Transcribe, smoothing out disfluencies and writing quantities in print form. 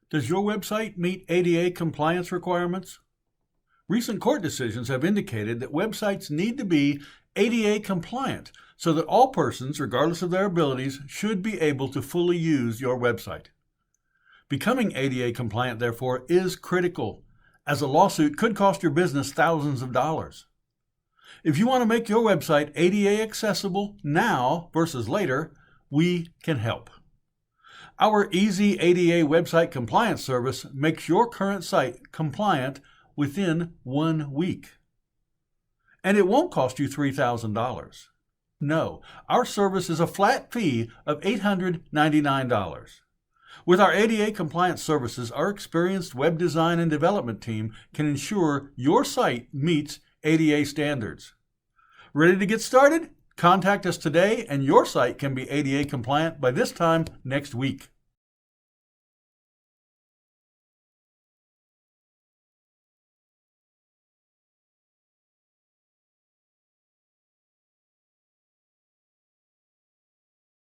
Does your website meet ADA compliance requirements? Recent court decisions have indicated that websites need to be ADA compliant so that all persons, regardless of their abilities, should be able to fully use your website. Becoming ADA compliant, therefore, is critical, as a lawsuit could cost your business thousands of dollars. If you want to make your website ADA accessible now versus later, we can help. Our easy ADA website compliance service makes your current site compliant within 1 week. And it won't cost you $3,000. No, our service is a flat fee of $899. With our ADA compliance services, our experienced web design and development team can ensure your site meets ADA standards. Ready to get started? Contact us today and your site can be ADA compliant by this time next week.